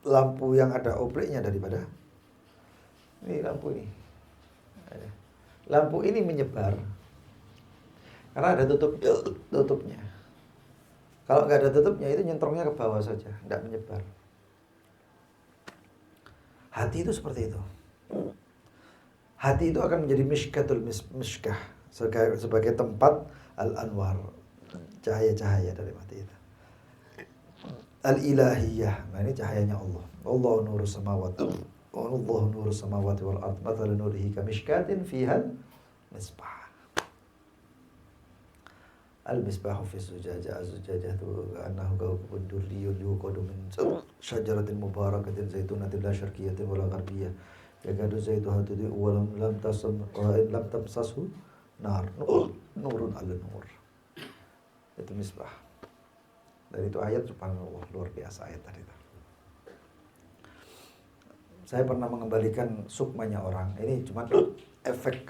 lampu yang ada opleknya daripada ini lampu ini. Lampu ini menyebar karena ada tutupnya. Kalau nggak ada tutupnya itu nyentrongnya ke bawah saja, nggak menyebar. Hati itu seperti itu. Hati itu akan menjadi mishkatul mishkah, sebagai tempat al-anwar, cahaya-cahaya dari hati itu. Al-ilahiyah, nah ini cahayanya Allah. Allahu nurus samawati Allahu nurus samawati wal ard, mathalu nurihi kamishkatin fiha misbah. Al-misbahu fi zujajah, az-zujajah tu annahu kawkabun durriyun yuqadu min syajaratin mubarakatin zaitunatin la syarqiyatin wala gharbiyah yakadu zaituha tudhi'u wa lam tamsashu nar, nurun ala nur. Itu misbah. Dan itu ayat subhanallah, luar biasa ayat tadi itu. Saya pernah mengembalikan sukmanya orang. Ini cuma efek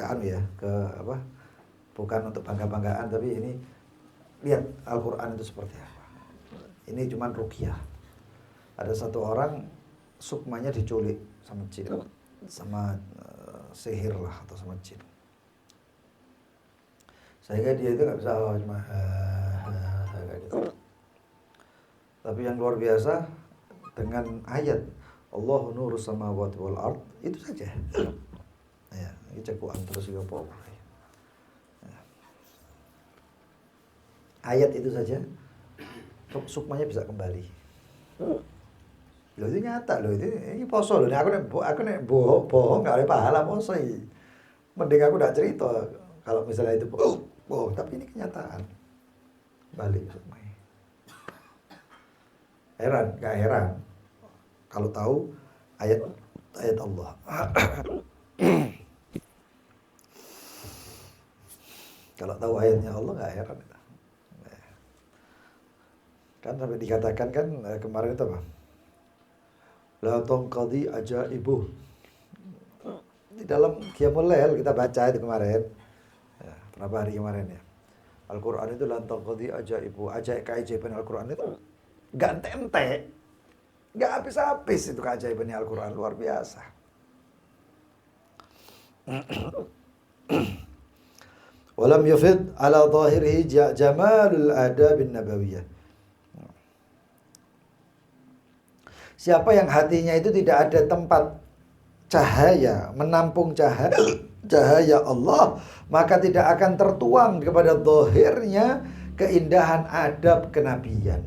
bukan untuk bangga-banggaan, tapi ini lihat Al-Quran itu seperti apa. Ini cuma ruqyah. Ada satu orang sukmanya diculik sama jin, sama sihir lah atau sama jin. Sehingga dia itu nggak bisa cuma gitu. Tapi yang luar biasa dengan ayat Allahu nurus samawati wal ard, itu saja. Ya, ini cekuan terus juga apa. Ayat itu saja sukmanya bisa kembali. Loh itu nyata loh, ini poso loh. Aku nek bohong enggak ada pahala poso iki. Mending aku enggak cerita kalau misalnya itu bohong, tapi ini kenyataan. Balik sukmanya. Enggak heran kalau tahu ayat Allah. Kalau tahu ayatnya Allah enggak heran. Kan sampai dikatakan kan kemarin itu apa? La tanqadi ajaibu. Di dalam Qiyamul Lail kita baca itu kemarin. Ya, berapa hari kemarin ya? Al-Qur'an itu la tanqadi ajaibu. Ajaib keajaiban Al-Qur'an itu enggak ente-ente. Nggak habis-habis itu keajaibannya Al-Quran, luar biasa. Walam yufid ala zahirihi jamalul adabin nabawiyah. Siapa yang hatinya itu tidak ada tempat cahaya, menampung cahaya Allah, maka tidak akan tertuang kepada zahirnya keindahan adab kenabian.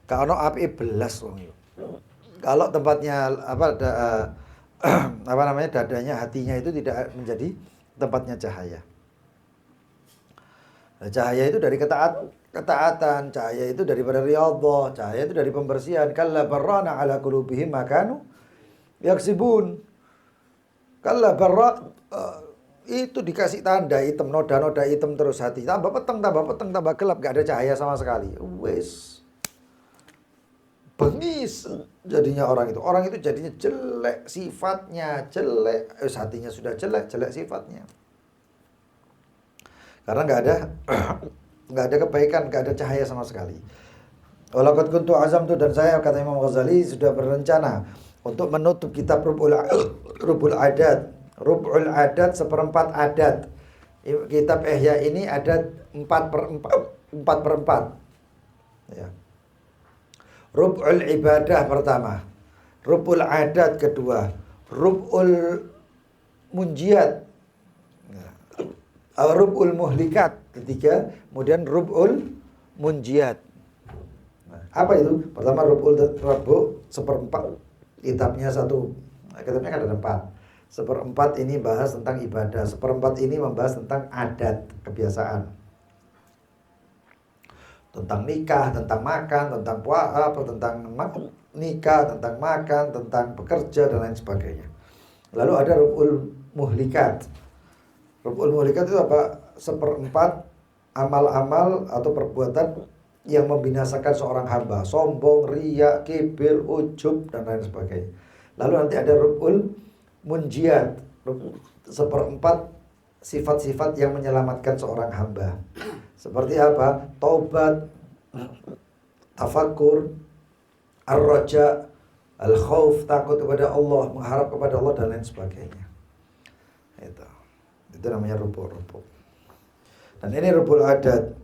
Kalau api belas wong itu. Kalau tempatnya dadanya, hatinya itu tidak menjadi tempatnya cahaya. Nah, cahaya itu dari ketaatan, cahaya itu daripada riyadhah, cahaya itu dari pembersihan. Kalla barrana ala qulubihim ma kanu yaksibun. Kalla barra itu dikasih tanda hitam, noda-noda hitam terus hati. Tambah peteng, tambah gelap, gak ada cahaya sama sekali. Wes. Bengis jadinya orang itu. Orang itu jadinya jelek, sifatnya jelek. Hatinya sudah jelek sifatnya. Karena nggak ada kebaikan, nggak ada cahaya sama sekali. Walaqad kuntu azamtu, dan saya, kata Imam Ghazali, sudah berencana untuk menutup kitab Rub'ul Adat. Rub'ul Adat, seperempat adat. Kitab Ihya ini ada 4/4. Ya. Rub'ul ibadah pertama, Rub'ul adat kedua, Rub'ul munjiat, Rub'ul muhlikat ketiga, kemudian Rub'ul munjiat. Apa itu? Pertama Rubu seperempat, kitabnya kitabnya kan ada 4. Seperempat ini bahas tentang ibadah, seperempat ini membahas tentang adat, kebiasaan. Tentang nikah, tentang makan, tentang puasa, tentang nikah, tentang makan, tentang bekerja, dan lain sebagainya. Lalu ada Rub'ul muhlikat. Rub'ul muhlikat itu apa? Seperempat amal-amal atau perbuatan yang membinasakan seorang hamba. Sombong, riya, kibir, ujub, dan lain sebagainya. Lalu nanti ada Rub'ul munjiat. Seperempat sifat-sifat yang menyelamatkan seorang hamba. Seperti apa? Taubat, tafakur, ar-raja, al-khauf, takut kepada Allah, mengharap kepada Allah, dan lain sebagainya. Itu namanya rubu'. Dan ini Rub'ul Adat.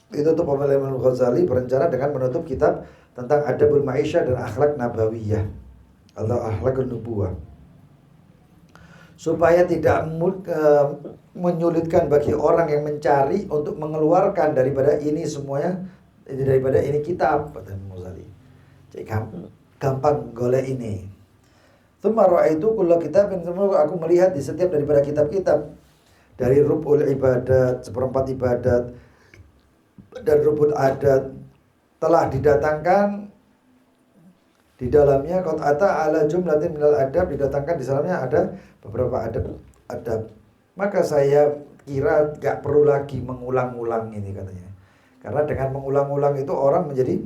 Itu tuh Imam Ghazali berencana dengan menutup kitab tentang adabul ma'isyah dan akhlak nabawiyah atau akhlakun nubuwah, supaya tidak menyulitkan bagi orang yang mencari untuk mengeluarkan daripada ini semuanya, daripada ini kitab, kata Imam Ghazali. Jadi gampang golek ini. Tsumma ra'aitu kullu kitabin, aku melihat di setiap daripada kitab-kitab, dari Rub'ul ibadat, seperempat ibadat, dan Rub'ul adat, telah didatangkan di dalamnya qad ata ala jumlatin minal adab, didatangkan di dalamnya ada beberapa adab. Maka saya kira gak perlu lagi mengulang-ulang ini, katanya. Karena dengan mengulang-ulang itu orang menjadi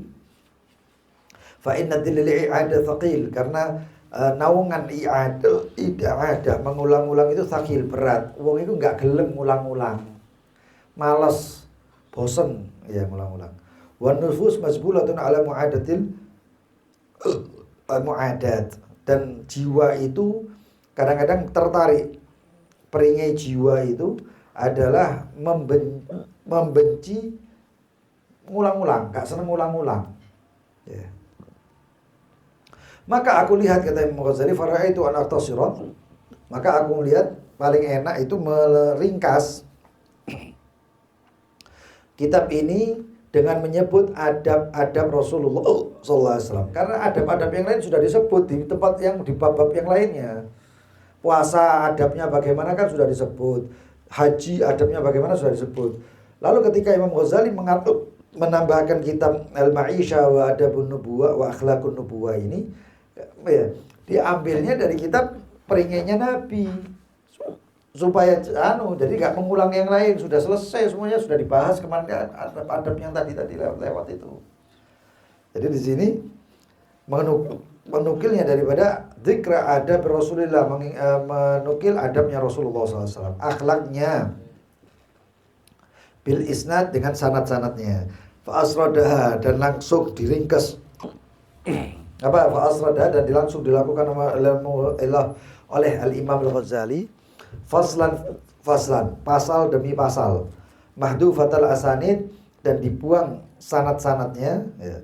fa inna dilil i'adah thaqil, karena naungan i'adah mengulang-ulang itu thaqil, berat. Wong itu gak gelem ngulang-ulang, malas, bosen ya ngulang-ulang. Wan nufus masbulatun ala mu'adatil mu'adat, dan jiwa itu kadang-kadang tertarik. Peringai jiwa itu adalah membenci ngulang-ulang, gak seneng ngulang-ulang. Ya. Maka aku lihat, kata Imam Ghazali, fara'aitu an akhtasira, maka aku melihat paling enak itu meringkas kitab ini dengan menyebut adab-adab Rasulullah SAW. Karena adab-adab yang lain sudah disebut di tempat yang di bab-bab yang lainnya. Puasa adabnya bagaimana kan sudah disebut. Haji adabnya bagaimana sudah disebut. Lalu ketika Imam Ghazali menambahkan kitab Al-Ma'isyah wa Adabun Nubuwah wa Akhlakun Nubuwah ini, ya, diambilnya dari kitab peringainya Nabi. Supaya jadi gak mengulang yang lain, sudah selesai semuanya, sudah dibahas kemarin adab yang tadi lewat itu. Jadi di sini menukilnya daripada dzikra adab Rasulullah, menukil adabnya Rasulullah SAW, akhlaknya bil isnad, dengan sanad-sanadnya, fa asradaha, dan langsung diringkas Fa asrada, dan langsung dilakukan oleh Al-Imam Al-Ghazali faslan, pasal demi pasal, mahdufatal asanid, dan dibuang sanad-sanadnya, ya.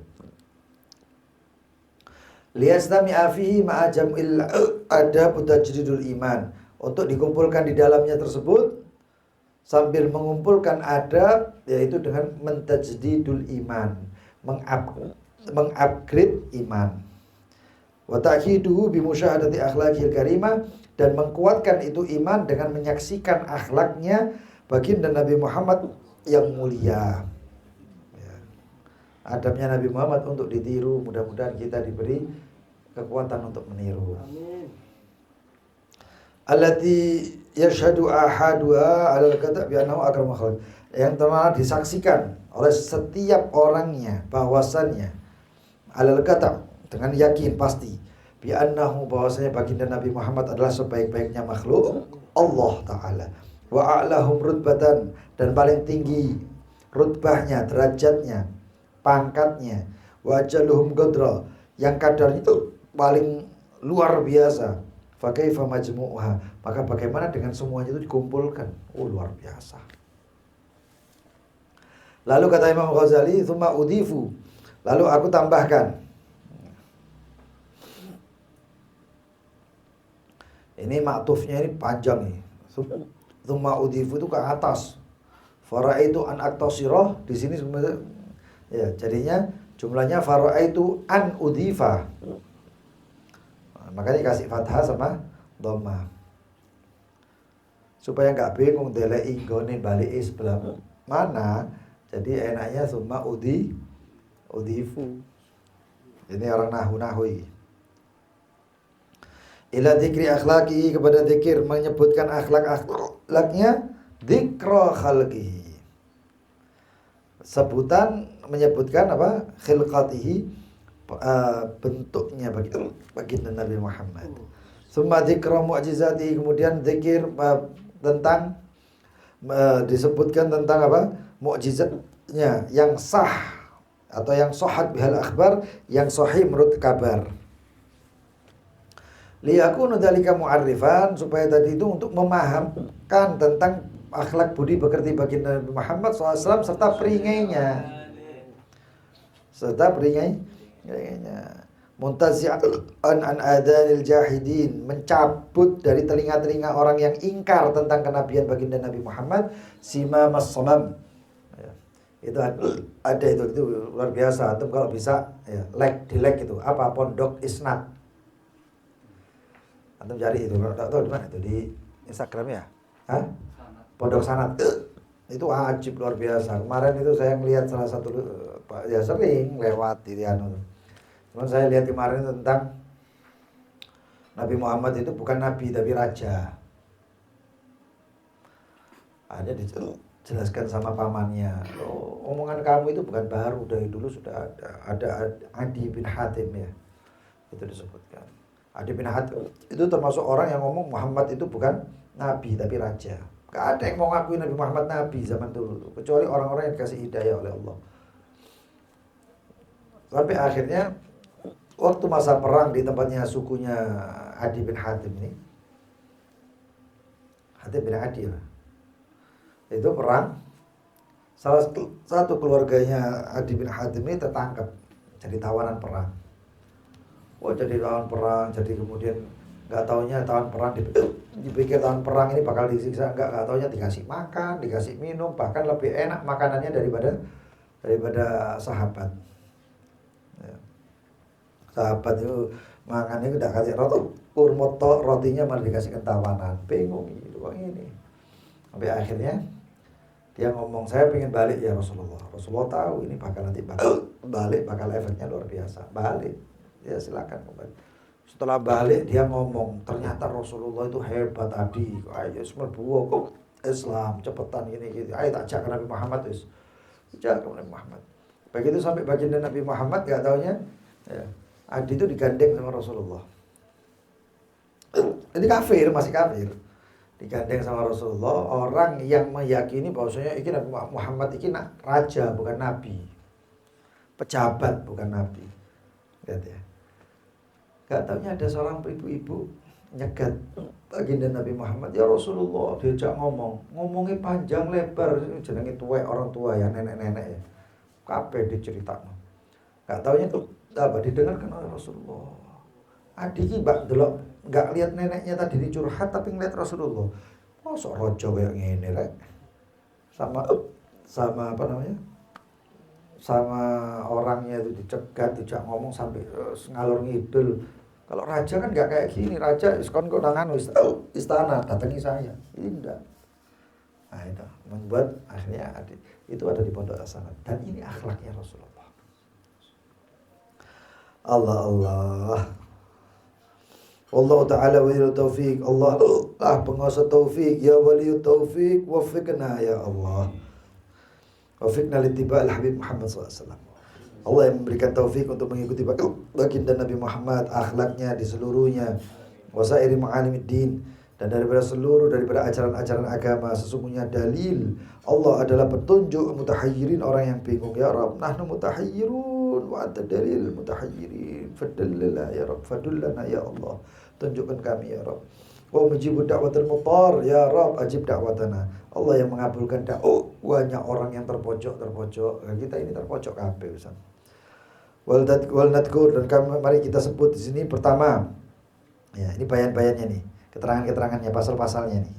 Liyastami'a fihi ma'a jam'il adab tajridul iman, untuk dikumpulkan di dalamnya tersebut sambil mengumpulkan adab, yaitu dengan mentajdidul iman, mengupgrade iman. Wa ta'kiduhu bi musyahadati akhlaqil karimah, dan mengkuatkan itu iman dengan menyaksikan akhlaknya baginda Nabi Muhammad yang mulia. Ya. Adabnya Nabi Muhammad untuk ditiru, mudah-mudahan kita diberi kekuatan untuk meniru. Amin. Allati yashhadu ahaduha 'alal kata' bi annahu akramul khalq, yang telah disaksikan oleh setiap orangnya bahwasannya, 'alal kata', dengan yakin pasti, bi annahu, bahwasanya baginda Nabi Muhammad adalah sebaik-baiknya makhluk Allah taala, wa a'lahum rutbatan, dan paling tinggi rutbahnya, derajatnya, pangkatnya, wa ajaluhum qadra, yang kadarnya itu paling luar biasa. Fa kaifa majmu'uha, maka bagaimana dengan semuanya itu dikumpulkan? Luar biasa. Lalu kata Imam Ghazali, tsumma udifu, lalu aku tambahkan. Ini maktufnya ini panjang nih. Tsumma udifu itu ke atas. Faraitu an aktasirah, di sini sebenarnya ya, jadinya jumlahnya faraitu an udifa. Makanya kasih fathah sama dhamma, supaya nggak bingung delei nggone baliki sebelah mana. Jadi enaknya summa udifu. Ini orang nahu ini. Ila dzikri akhlaqi, kepada zikir menyebutkan akhlaknya, dzikra khalqihi, sebutan menyebutkan apa? Khilqatihi, bentuknya baginda Nabi Muhammad. Summa dzikra mu'jizati, kemudian zikir tentang disebutkan tentang apa? Mukjizatnya yang sah atau yang sahhat bihal akhbar, yang sahih menurut kabar. Liyakunu dzalika mu'arrifan, supaya tadi itu untuk memahamkan tentang akhlak budi pekerti baginda Nabi Muhammad SAW serta peringainya. Muntazi'an an adanil jahidin, mencabut dari telinga-telinga orang yang ingkar tentang kenabian baginda Nabi Muhammad, sima mas-salam. Ya. Itu ada itu luar biasa. Antum kalau bisa ya, di like itu apa, pondok isnad. Antum cari itu, kalau tak tahu di mana itu, di Instagram ya. Hah? Pondok sanad. Itu ajib, luar biasa. Kemarin itu saya melihat salah satu, ya sering lewat di anu. Cuman saya lihat kemarin tentang Nabi Muhammad itu bukan nabi tapi raja. Ada dijelaskan sama pamannya, omongan kamu itu bukan baru, dari dulu sudah ada Adi bin Hatim ya. Itu disebutkan. Adi bin Hatim itu termasuk orang yang ngomong Muhammad itu bukan nabi tapi raja. Gak ada yang mau ngakuin Nabi Muhammad nabi zaman dulu, kecuali orang-orang yang dikasih hidayah oleh Allah. Sampai akhirnya waktu masa perang di tempatnya sukunya Adi bin Hatim ini, Hatim bin Adi lah, itu perang, salah satu keluarganya Adi bin Hatim ini tertangkap jadi tawanan perang. Jadi tawanan perang, jadi kemudian nggak taunya tawanan perang dipikir tawanan perang ini bakal disiksa, nggak taunya dikasih makan, dikasih minum, bahkan lebih enak makanannya daripada sahabat. Ya. Sahabat itu makannya udah kasih rotinya malah dikasihkan tawanan, bingung gitu kok ini. Sampai akhirnya dia ngomong, saya pengen balik ya Rasulullah. Rasulullah tahu ini bakal balik bakal efeknya luar biasa. Balik, ya silakan kembali. Setelah balik dia ngomong, ternyata Rasulullah itu hebat tadi. Ayo semua kok Islam cepetan gini. Ayo tak ajak Nabi Muhammad wis. Ajak Nabi Muhammad. Begitu sampai baginda Nabi Muhammad, gak taunya ya, Adi itu digandeng sama Rasulullah. Ini kafir, masih kafir. Digandeng sama Rasulullah, orang yang meyakini bahwasanya ini Nabi Muhammad ini raja bukan nabi. Pejabat bukan nabi. Lihat ya. Gak taunya ada seorang ibu-ibu nyegat baginda Nabi Muhammad, ya Rasulullah, diajak ngomongnya panjang lebar, jenenge tuwek orang tua ya, nenek-nenek ya, kabeh diceritakan. Gak taunya tuh apa didengarkan oleh Rasulullah. Adiki mbak delok gak lihat neneknya tadi dicurhat tapi ngeliat Rasulullah. Mosok rojo kayak ngene rek. Sama apa namanya? Sama orangnya itu dicegat, dijak ngomong sampai ngalor ngidul. Kalau raja kan nggak kayak gini, raja iskon kondangan istana datangi saya, ini enggak. Nah itu membuat akhirnya itu ada di Pondok Hasanah dan ini akhlaknya Rasulullah. Allah. Allah Ta'ala waliyut taufiq. Allah penguasa taufik, ya waliyut taufiq, wafiqna ya Allah. Wafiqna litiba'il Habib Muhammad SAW. Allah yang memberikan taufik untuk mengikuti baginda Nabi Muhammad, akhlaknya di seluruhnya, wasairi ma'alimiddin, dan daripada ajaran-ajaran agama. Sesungguhnya dalil Allah adalah petunjuk mutahayyirin, orang yang bingung. Ya Rabb, nahnu mutahayyirun wa anta dalil mutahayyirin, fadallana ya Rabb, fadullana ya Allah, tunjukkan kami ya Rabb. Wa mujibu da'watul muttar, ya Rabb ajib da'watana. Allah yang mengabulkan dakwahnya orang yang terpojok. Nah, kita ini terpojok kabeh Ustaz. Wal nadkur, dan mari kita sebut di sini pertama. Ya, ini bayan-bayannya nih, keterangan-keterangannya, pasal-pasalnya nih.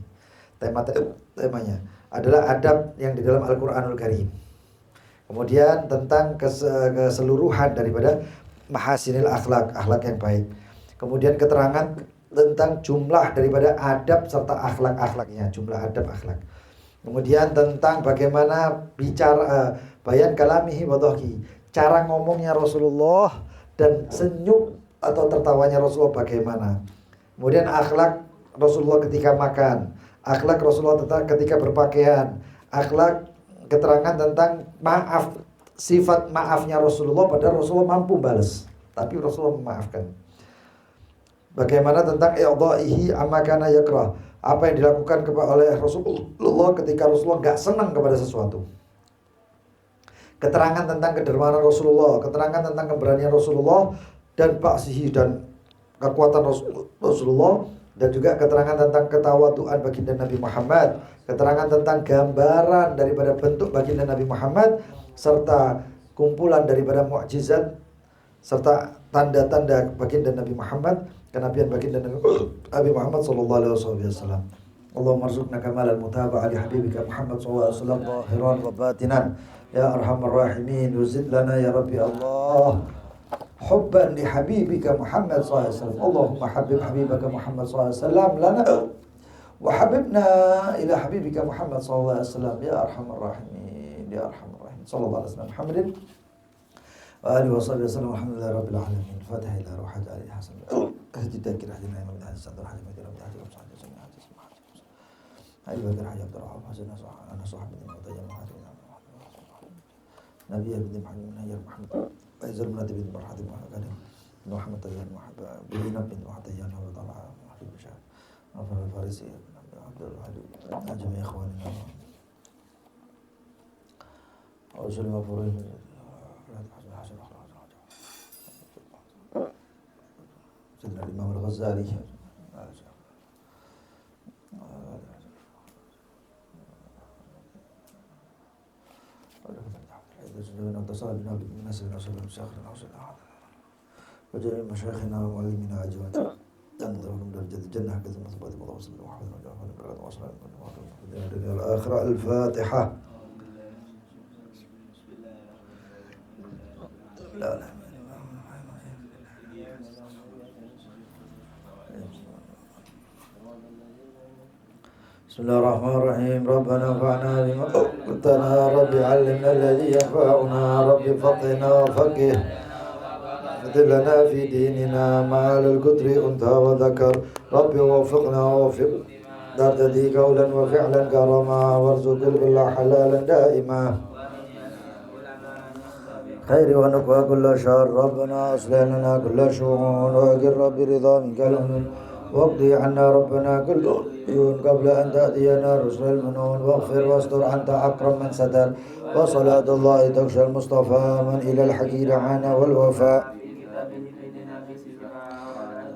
Temanya adalah adab yang di dalam Al-Qur'anul Karim. Kemudian tentang keseluruhan daripada mahasinil akhlak yang baik. Kemudian keterangan tentang jumlah daripada adab serta akhlak-akhlaknya, jumlah adab akhlak. Kemudian tentang bagaimana bicara bayan kalamihi wa dhahki, cara ngomongnya Rasulullah dan senyum atau tertawanya Rasulullah bagaimana. Kemudian akhlak Rasulullah ketika makan, akhlak Rasulullah ketika berpakaian, akhlak keterangan tentang maaf, sifat maafnya Rasulullah padahal Rasulullah mampu balas, tapi Rasulullah memaafkan. Bagaimana tentang i'dha'ihi amma kana yakrah, apa yang dilakukan oleh Rasulullah ketika Rasulullah enggak senang kepada sesuatu. Keterangan tentang kedermawanan Rasulullah, keterangan tentang keberanian Rasulullah dan ba'sihi dan kekuatan Rasulullah, dan juga keterangan tentang ketawaduan baginda Nabi Muhammad, keterangan tentang gambaran daripada bentuk baginda Nabi Muhammad serta kumpulan daripada mukjizat serta tanda-tanda baginda Nabi Muhammad, kenabian baginda Nabi Muhammad sallallahu alaihi wasallam. Allahumma arzuqna kamalal mutaba'ah li habibika Muhammad sallallahu alaihi wasallam zahiran wa batinan ya arhamar rahimin. Wazid lana ya rabbi Allah hubban li habibika Muhammad sallallahu alaihi wasallam. Allahumma habib habibaka Muhammad sallallahu alaihi wasallam lana wa habibna ila habibika Muhammad sallallahu alaihi wasallam ya arhamar rahimin ya arhamar rahimin. Sallallahu alaihi wasallam Muhammadin wa alihi wa sahbihi wasallam. Alhamdulillahi rabbil alamin. Fatiha ila ruhati ali hasan اهدنا كده اهدنا يا من هذا الصدر حاجه كده من تحت الصحه سمعت اسمع ايوه كده حاجه عبد الرحمن حسن صح انا صاحب المدير نبي بن محمد بن نير محمد ايزر من بن مرحد محمد طيان محمد بن بن طيان وطلع محمد بشار نفر الفارسي عبد الواحد جميع اخواننا ارسل مفروض سيدنا الإمام الغزالي وجميع مشايخنا ومعلمينا أجمعين أنذرهم درجة الجنة كذا مثبات الله وسلم وحفظ الآخرة. الفاتحة. لا بسم الله الرحمن الرحيم. ربنا انفعنا بما علمتنا، رب علمنا الذي ينفعنا، رب فقهنا وفقه لنا في ديننا مع القدر أنثى وذكر، رب وفقنا ووفق درجتي قولا وفعلا كرما، وارزق الكل حلالا دائما خير ونقوى كل شر. ربنا أصلح لنا كل شؤون وأقر برضا منك الأمن، واقضي عنا ربنا كل ديون قبل أن تأتينا رسل المنون، واغفر واستر أنت أكرم من ستر، وصلاة الله تغشى المصطفى من إلى الحق دعانا والوفاء.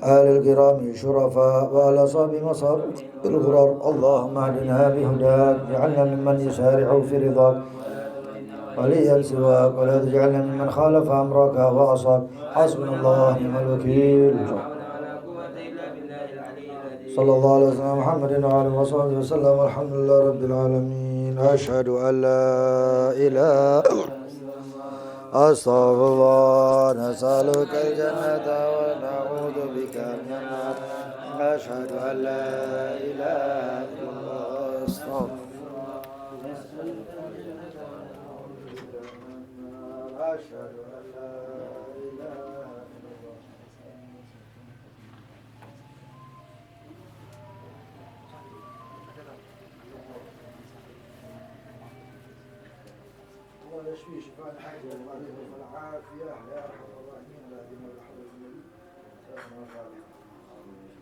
آل الكرام شرفاء وعلى صاب مصاب الغرار. اللهم اهدنا بهداك، جعلنا ممن يسارع في رضاك وليا سواك، ولا تجعلنا ممن خالف أمرك وعصاك. حسبنا الله ونعم الوكيل. صلى الله على سيدنا محمد وعلى آله وصحبه وسلم، والحمد لله رب العالمين. أشهد أن لا إله أستغفر الله. نسألك الجنة ونعوذ بك من النار. أشهد أن لا إله إلا الله. أستغفر أشهد أن لا إله إلا الله. الله يشفي شفاء الحي والعافية يا أرحم الراحمين. لا دين ولا حول ولا قوة إلا بالله.